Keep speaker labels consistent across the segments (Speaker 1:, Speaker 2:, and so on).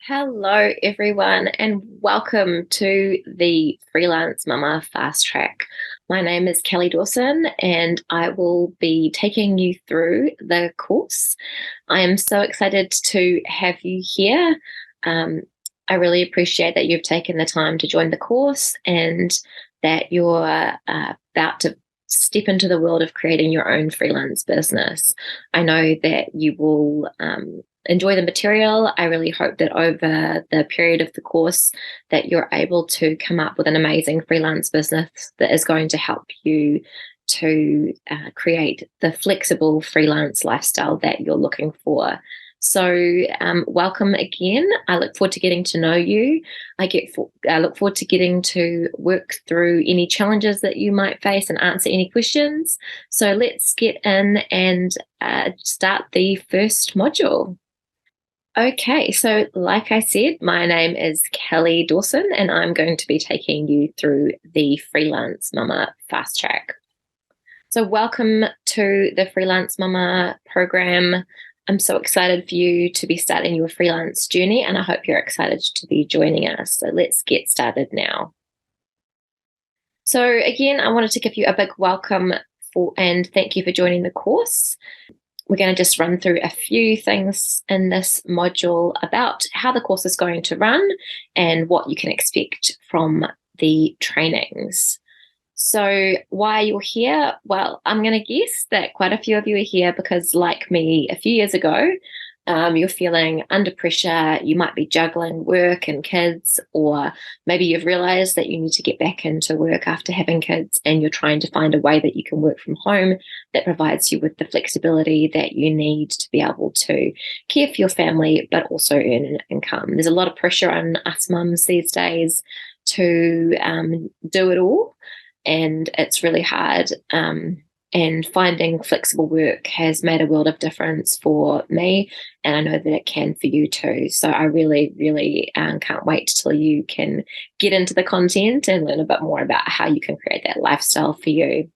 Speaker 1: Hello, everyone, and welcome to the Freelance Mama Fast Track. My name is Kelly Dawson, and I will be taking you through the course. I am so excited to have you here. Um, I really appreciate that you've taken the time to join the course and that you're about to step into the world of creating your own freelance business. I know that you will enjoy the material. I really hope that over the period of the course that you're able to come up with an amazing freelance business that is going to help you to create the flexible freelance lifestyle that you're looking for. So, welcome again. I look forward to getting to know you. I look forward to getting to work through any challenges that you might face and answer any questions. So let's get in and start the first module. Okay, so like I said, my name is Kelly Dawson, and I'm going to be taking you through the Freelance Mama Fast Track. So, welcome to the Freelance Mama program. I'm so excited for you to be starting your freelance journey, and I hope you're excited to be joining us. So, let's get started now. So, again, I wanted to give you a big welcome and thank you for joining the course. We're going to just run through a few things in this module about how the course is going to run and what you can expect from the trainings. So why you're here? Well, I'm going to guess that quite a few of you are here because, like me a few years ago, you're feeling under pressure. You might be juggling work and kids, or maybe you've realized that you need to get back into work after having kids and you're trying to find a way that you can work from home that provides you with the flexibility that you need to be able to care for your family, but also earn an income. There's a lot of pressure on us mums these days to do it all, and it's really hard. And finding flexible work has made a world of difference for me, and I know that it can for you too. So I really, really can't wait till you can get into the content and learn a bit more about how you can create that lifestyle for you.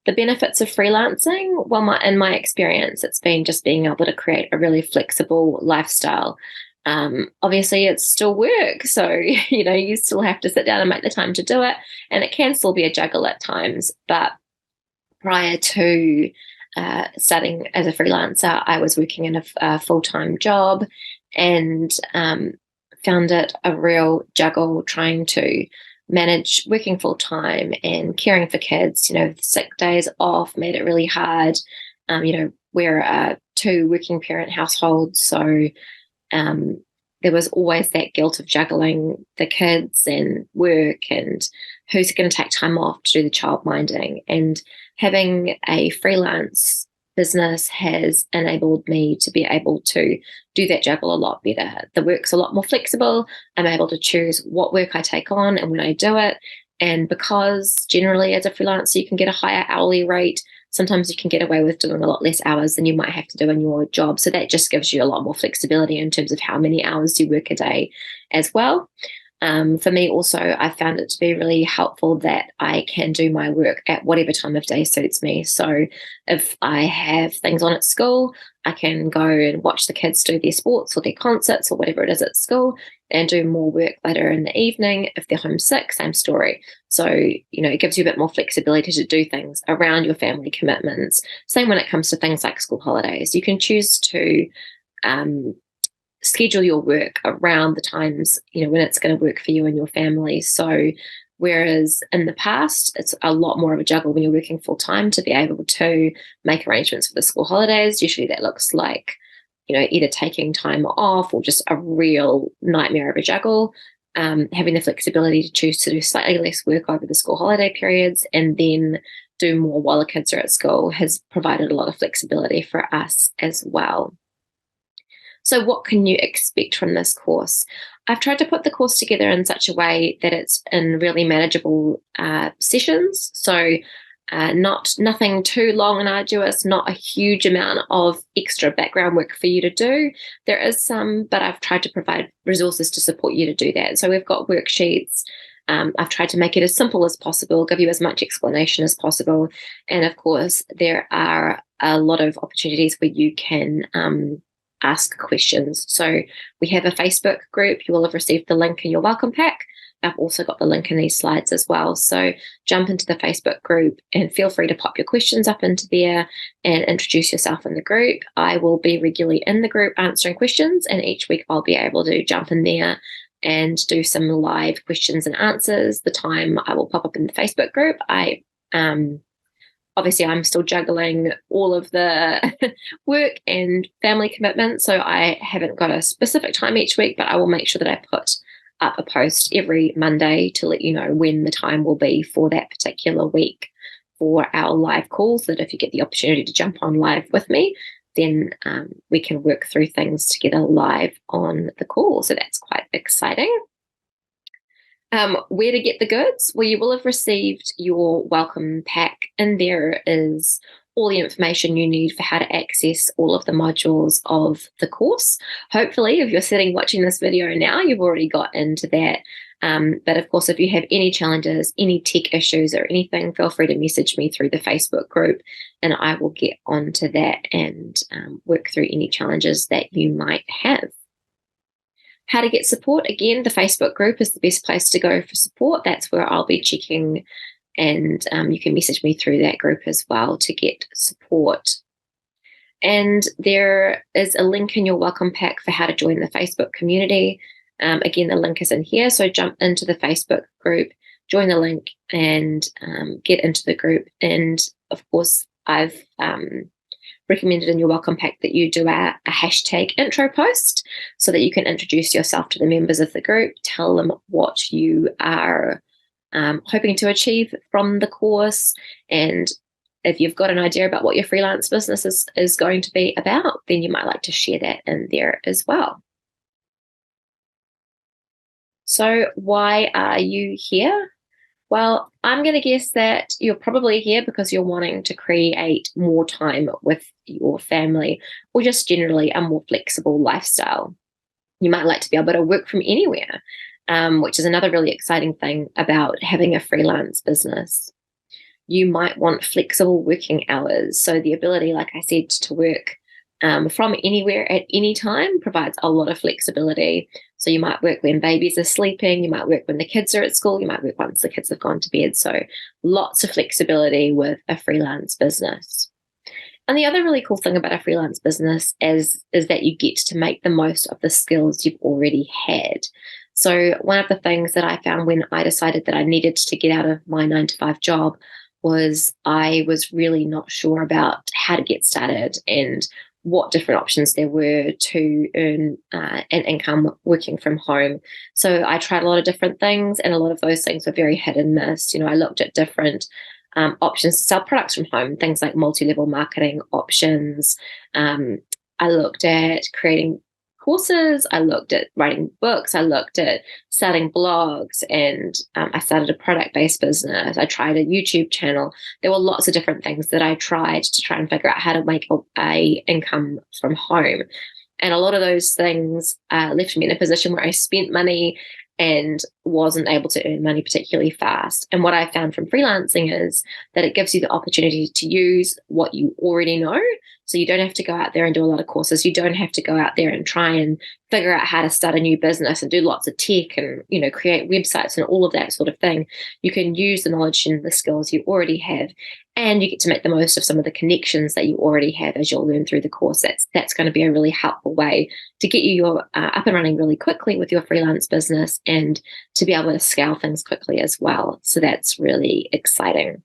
Speaker 1: The benefits of freelancing, well, in my experience, it's been just being able to create a really flexible lifestyle. Obviously, it's still work, so you still have to sit down and make the time to do it, and it can still be a juggle at times, but prior to starting as a freelancer, I was working in a full-time job and found it a real juggle trying to manage working full-time and caring for kids. Sick days off made it really hard. We're a two working parent household, so there was always that guilt of juggling the kids and work and who's going to take time off to do the childminding. And having a freelance business has enabled me to be able to do that juggle a lot better. The work's a lot more flexible. I'm able to choose what work I take on and when I do it. And because generally as a freelancer, you can get a higher hourly rate, sometimes you can get away with doing a lot less hours than you might have to do in your job. So that just gives you a lot more flexibility in terms of how many hours you work a day as well. For me also, I found it to be really helpful that I can do my work at whatever time of day suits me. So if I have things on at school, I can go and watch the kids do their sports or their concerts or whatever it is at school and do more work later in the evening. If they're home sick, same story. So, it gives you a bit more flexibility to do things around your family commitments. Same when it comes to things like school holidays. You can choose to schedule your work around the times, when it's going to work for you and your family. So whereas in the past, it's a lot more of a juggle when you're working full time to be able to make arrangements for the school holidays. Usually that looks like, either taking time off or just a real nightmare of a juggle. Having the flexibility to choose to do slightly less work over the school holiday periods and then do more while the kids are at school has provided a lot of flexibility for us as well. So what can you expect from this course? I've tried to put the course together in such a way that it's in really manageable sessions. So nothing too long and arduous, not a huge amount of extra background work for you to do. There is some, but I've tried to provide resources to support you to do that. So we've got worksheets. I've tried to make it as simple as possible, give you as much explanation as possible. And of course, there are a lot of opportunities where you can ask questions. So we have a Facebook group. You will have received the link in your welcome pack. I've also got the link in these slides as well. So jump into the Facebook group and feel free to pop your questions up into there and introduce yourself in the group. I will be regularly in the group answering questions, and each week I'll be able to jump in there and do some live questions and answers. The time I will pop up in the Facebook group, obviously I'm still juggling all of the work and family commitments, so I haven't got a specific time each week, but I will make sure that I put up a post every Monday to let you know when the time will be for that particular week for our live calls, that if you get the opportunity to jump on live with me, then we can work through things together live on the call. So that's quite exciting. Where to get the goods? Well, you will have received your welcome pack, and there is all the information you need for how to access all of the modules of the course. Hopefully, if you're sitting watching this video now, you've already got into that. But of course, if you have any challenges, any tech issues or anything, feel free to message me through the Facebook group, and I will get onto that and work through any challenges that you might have. How to get support? Again, the Facebook group is the best place to go for support. That's where I'll be checking, and you can message me through that group as well to get support. And there is a link in your welcome pack for how to join the Facebook community. Again, the link is in here, so jump into the Facebook group, join the link, and get into the group. And of course, I've recommended in your welcome pack that you do a hashtag intro post so that you can introduce yourself to the members of the group, tell them what you are hoping to achieve from the course, and if you've got an idea about what your freelance business is going to be about, then you might like to share that in there as well. So why are you here? Well, I'm going to guess that you're probably here because you're wanting to create more time with your family, or just generally a more flexible lifestyle. You might like to be able to work from anywhere, which is another really exciting thing about having a freelance business. You might want flexible working hours. So the ability, like I said, to work from anywhere at any time provides a lot of flexibility. So you might work when babies are sleeping, you might work when the kids are at school, you might work once the kids have gone to bed. So lots of flexibility with a freelance business. And the other really cool thing about a freelance business is that you get to make the most of the skills you've already had. So one of the things that I found when I decided that I needed to get out of my 9-to-5 job was I was really not sure about how to get started and what different options there were to earn an income working from home. So I tried a lot of different things, and a lot of those things were very hit and miss. I looked at different options to sell products from home, things like multi-level marketing options. I looked at creating courses, I looked at writing books, I looked at starting blogs, and I started a product-based business. I tried a YouTube channel. There were lots of different things that I tried to try and figure out how to make a income from home. And a lot of those things left me in a position where I spent money and wasn't able to earn money particularly fast. And what I found from freelancing is that it gives you the opportunity to use what you already know. So you don't have to go out there and do a lot of courses. You don't have to go out there and try and figure out how to start a new business and do lots of tech and, create websites and all of that sort of thing. You can use the knowledge and the skills you already have, and you get to make the most of some of the connections that you already have as you'll learn through the course. That's going to be a really helpful way to get you up and running really quickly with your freelance business, and to be able to scale things quickly as well. So that's really exciting.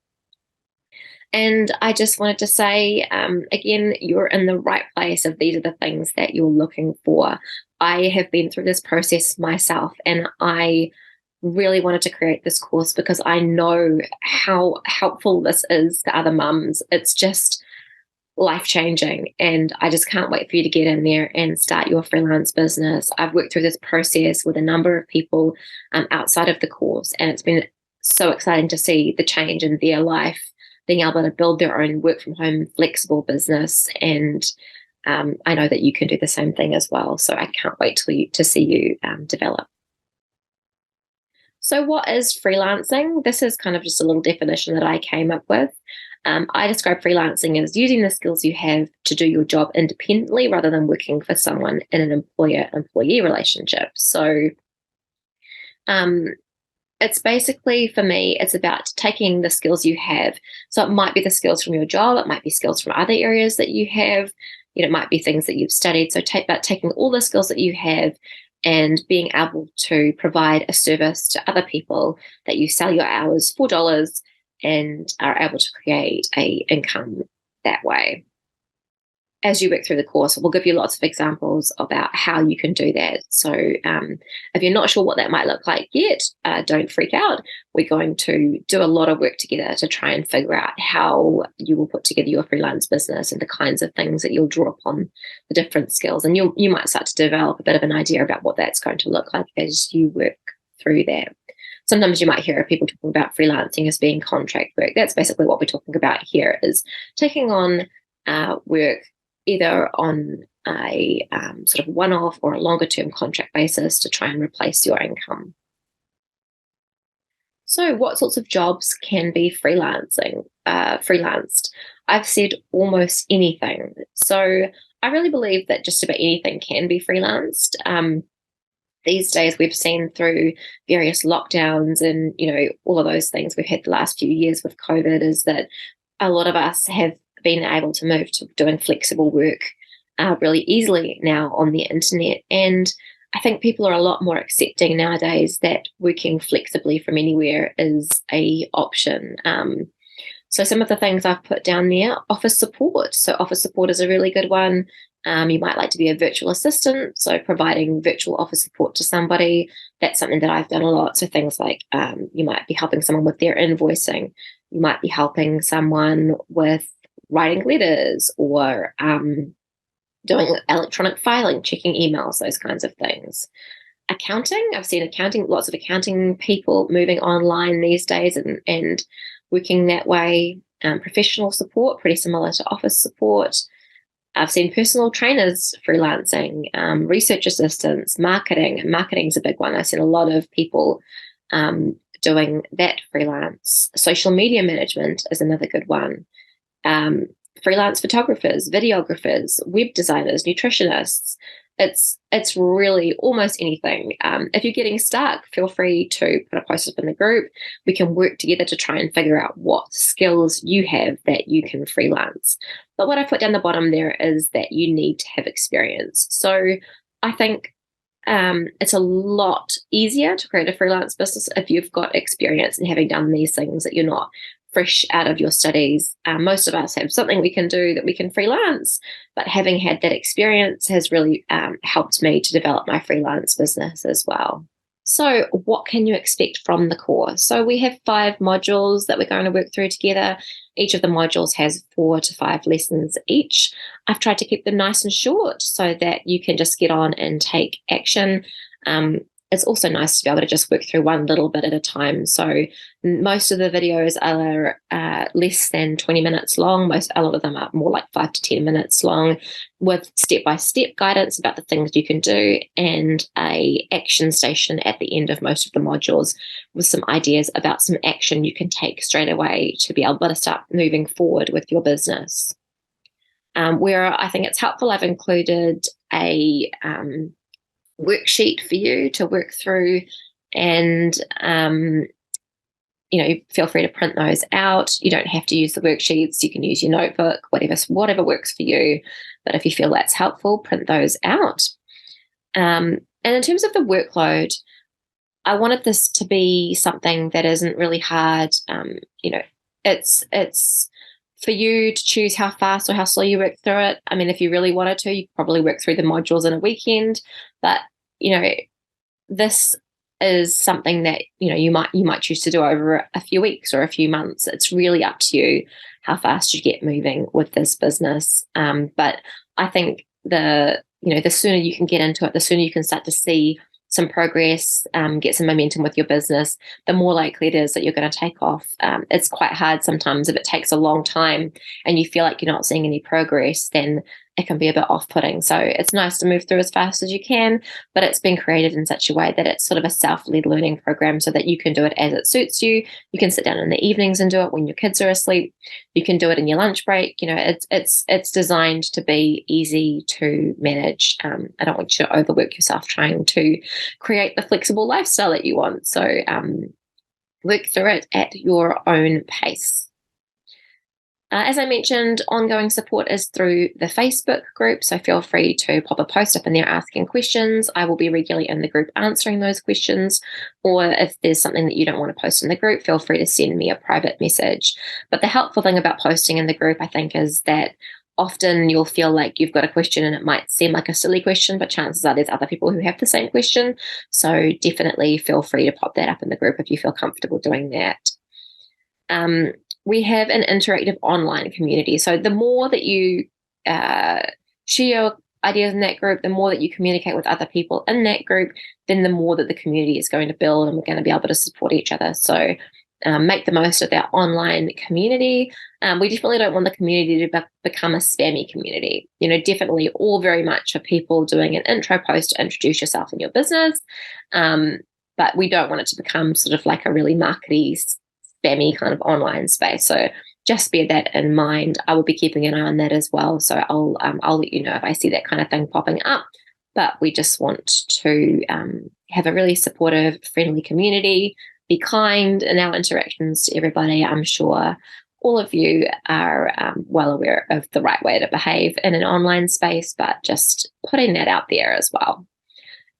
Speaker 1: And I just wanted to say, again, you're in the right place if these are the things that you're looking for. I have been through this process myself, and I really wanted to create this course because I know how helpful this is to other mums. It's just life-changing, and I just can't wait for you to get in there and start your freelance business. I've worked through this process with a number of people outside of the course, and it's been so exciting to see the change in their life, being able to build their own work from home flexible business. And I know that you can do the same thing as well. So I can't wait to see you develop. So what is freelancing? This is kind of just a little definition that I came up with. I describe freelancing as using the skills you have to do your job independently rather than working for someone in an employer-employee relationship. So um, it's basically, for me, it's about taking the skills you have. So it might be the skills from your job, it might be skills from other areas that you have, it might be things that you've studied. So about taking all the skills that you have and being able to provide a service to other people that you sell your hours for dollars and are able to create a income that way. As you work through the course, we'll give you lots of examples about how you can do that. So if you're not sure what that might look like yet, don't freak out. We're going to do a lot of work together to try and figure out how you will put together your freelance business and the kinds of things that you'll draw upon the different skills. And you might start to develop a bit of an idea about what that's going to look like as you work through that. Sometimes you might hear people talking about freelancing as being contract work. That's basically what we're talking about here, is taking on work either on a sort of one-off or a longer-term contract basis to try and replace your income. So what sorts of jobs can be freelanced? I've said almost anything. So I really believe that just about anything can be freelanced. These days we've seen through various lockdowns and, all of those things we've had the last few years with COVID, is that a lot of us have been able to move to doing flexible work really easily now on the internet. And I think people are a lot more accepting nowadays that working flexibly from anywhere is a option. So some of the things I've put down there: office support. So office support is a really good one. You might like to be a virtual assistant, so providing virtual office support to somebody. That's something that I've done a lot. So things like you might be helping someone with their invoicing. You might be helping someone with writing letters or doing electronic filing, checking emails, those kinds of things. Accounting, I've seen lots of accounting people moving online these days and working that way. Professional support, pretty similar to office support. I've seen personal trainers freelancing, research assistants, marketing. Marketing's a big one. I've seen a lot of people doing that freelance. Social media management is another good one. Freelance photographers, videographers, web designers, nutritionists. It's really almost anything. If you're getting stuck, feel free to put a post up in the group. We can work together to try and figure out what skills you have that you can freelance. But what I put down the bottom there is that you need to have experience. So I think it's a lot easier to create a freelance business if you've got experience in having done these things, that you're not fresh out of your studies. Most of us have something we can do that we can freelance, but having had that experience has really helped me to develop my freelance business as well. So what can you expect from the course? So we have 5 modules that we're going to work through together. Each of the modules has 4 to 5 lessons each. I've tried to keep them nice and short so that you can just get on and take action. It's also nice to be able to just work through one little bit at a time. So most of the videos are less than 20 minutes long. A lot of them are more like 5 to 10 minutes long, with step-by-step guidance about the things you can do and a action station at the end of most of the modules with some ideas about some action you can take straight away to be able to start moving forward with your business. Where I think it's helpful, I've included a worksheet for you to work through, and feel free to print those out. You don't have to use the worksheets. You can use your notebook, whatever works for you. But if you feel that's helpful, print those out. And in terms of the workload, I wanted this to be something that isn't really hard. It's for you to choose how fast or how slow you work through it. I mean, if you really wanted to, you could probably work through the modules in a weekend. But this is something that you might choose to do over a few weeks or a few months. It's really up to you how fast you get moving with this business. But I think the sooner you can get into it, the sooner you can start to see some progress, get some momentum with your business, the more likely it is that you're going to take off. It's quite hard sometimes if it takes a long time and you feel like you're not seeing any progress, then it can be a bit off-putting. So it's nice to move through as fast as you can, but it's been created in such a way that it's sort of a self-led learning program so that you can do it as it suits you. You can sit down in the evenings and do it when your kids are asleep. You can do it in your lunch break. It's designed to be easy to manage. I don't want you to overwork yourself trying to create the flexible lifestyle that you want. So work through it at your own pace. As I mentioned, ongoing support is through the Facebook group, so feel free to pop a post up in there asking questions. I will be regularly in the group answering those questions, or if there's something that you don't want to post in the group, feel free to send me a private message. But the helpful thing about posting in the group, I think, is that often you'll feel like you've got a question and it might seem like a silly question, but chances are there's other people who have the same question. So definitely feel free to pop that up in the group if you feel comfortable doing that. We have an interactive online community. So the more that you share your ideas in that group, the more that you communicate with other people in that group, then the more that the community is going to build and we're going to be able to support each other. So make the most of that online community. We definitely don't want the community to become a spammy community. Definitely all very much for people doing an intro post to introduce yourself and your business. But we don't want it to become sort of like a really markety, spammy kind of online space. So just bear that in mind. I will be keeping an eye on that as well. So I'll let you know if I see that kind of thing popping up. But we just want to have a really supportive, friendly community, be kind in our interactions to everybody. I'm sure all of you are well aware of the right way to behave in an online space, but just putting that out there as well.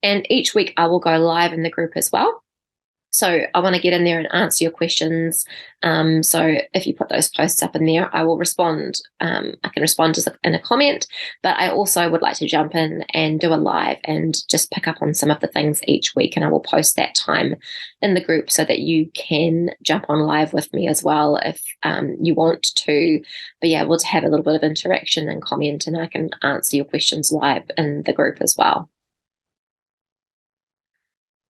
Speaker 1: And each week I will go live in the group as well. So I want to get in there and answer your questions. So if you put those posts up in there, I will respond. I can respond just in a comment, but I also would like to jump in and do a live and just pick up on some of the things each week. And I will post that time in the group so that you can jump on live with me as well if you want to be able to have a little bit of interaction and comment, and I can answer your questions live in the group as well.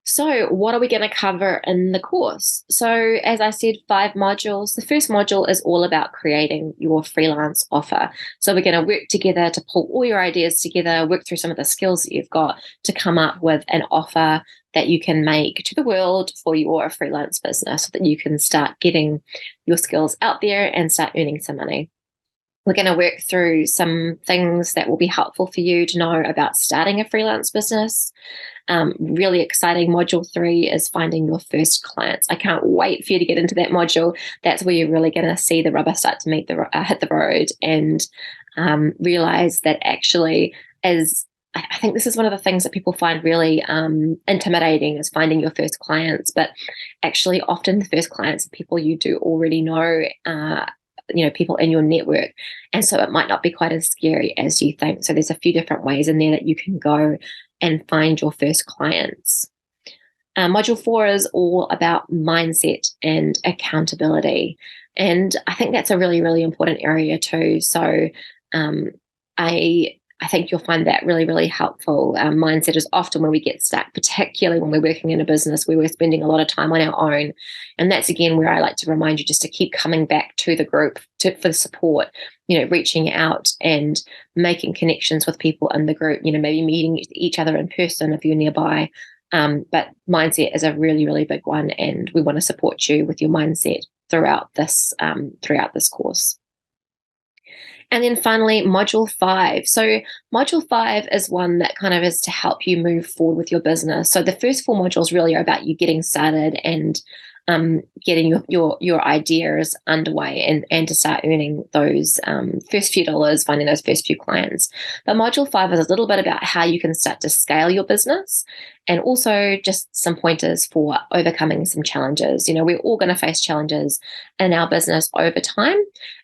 Speaker 1: So what are we going to cover in the course? So as I said, 5 modules. The first module is all about creating your freelance offer. So we're going to work together to pull all your ideas together, work through some of the skills that you've got to come up with an offer that you can make to the world for your freelance business so that you can start getting your skills out there and start earning some money. We're going to work through some things that will be helpful for you to know about starting a freelance business. Really exciting. Module 3 is finding your first clients. I can't wait for you to get into that module. That's where you're really going to see the rubber start to hit the road and realize that actually, as I think this is one of the things that people find really intimidating, is finding your first clients. But actually, often the first clients are people you do already know. People in your network. And so it might not be quite as scary as you think. So there's a few different ways in there that you can go and find your first clients. Module 4 is all about mindset and accountability. And I think that's a really, really important area too. So I think you'll find that really, really helpful. Mindset is often where we get stuck, particularly when we're working in a business where we're spending a lot of time on our own. And that's, again, where I like to remind you just to keep coming back to the group for the support, reaching out and making connections with people in the group, maybe meeting each other in person if you're nearby. But mindset is a really, really big one. And we want to support you with your mindset throughout this course. And then finally, module 5. So module 5 is one that kind of is to help you move forward with your business. So the first 4 modules really are about you getting started and getting your ideas underway and to start earning those first few dollars, finding those first few clients. But module 5 is a little bit about how you can start to scale your business, and also just some pointers for overcoming some challenges. We're all going to face challenges in our business over time,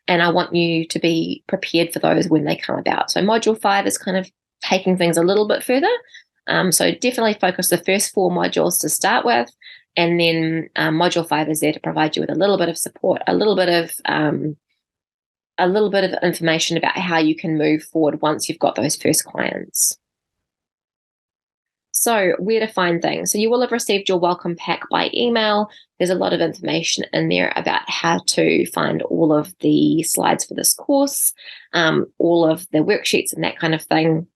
Speaker 1: and I want you to be prepared for those when they come about. So module 5 is kind of taking things a little bit further. So definitely focus the first 4 modules to start with. And then module 5 is there to provide you with a little bit of support, a little bit of information about how you can move forward once you've got those first clients. So, where to find things. So, you will have received your welcome pack by email. There's a lot of information in there about how to find all of the slides for this course, all of the worksheets and that kind of thing,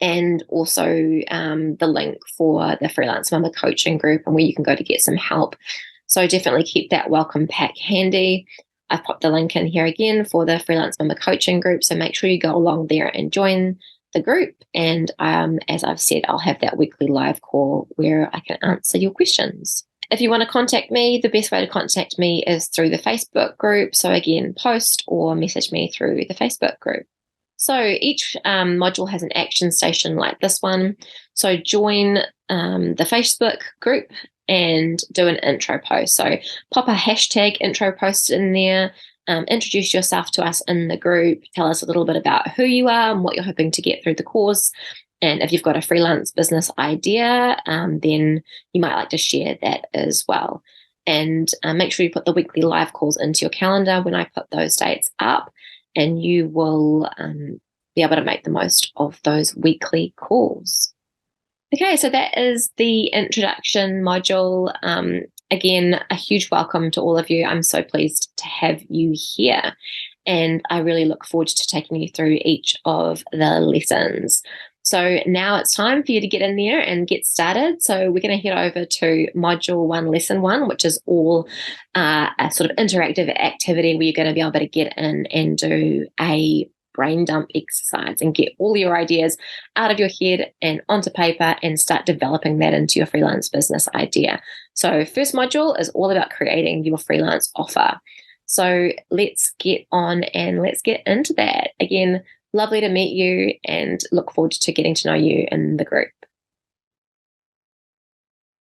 Speaker 1: and also the link for the Freelance Mama coaching group and where you can go to get some help. So, definitely keep that welcome pack handy. I've popped the link in here again for the Freelance Mama coaching group. So, make sure you go along there and join the group. And as I've said, I'll have that weekly live call where I can answer your questions. If you want to contact me, the best way to contact me is through the Facebook group. So again, post or message me through the Facebook group. So each module has an action station like this one. So join the Facebook group and do an intro post. So pop a hashtag intro post in there. Introduce yourself to us in the group. Tell us a little bit about who you are and what you're hoping to get through the course. And if you've got a freelance business idea, then you might like to share that as well. And make sure you put the weekly live calls into your calendar when I put those dates up, and you will be able to make the most of those weekly calls. Okay, so that is the introduction module. Again, a huge welcome to all of you. I'm so pleased to have you here. And I really look forward to taking you through each of the lessons. So now it's time for you to get in there and get started. So we're going to head over to Module 1, Lesson 1, which is all a sort of interactive activity where you're going to be able to get in and do a brain dump exercise and get all your ideas out of your head and onto paper and start developing that into your freelance business idea. So first module is all about creating your freelance offer. So let's get on and let's get into that. Again, lovely to meet you and look forward to getting to know you in the group.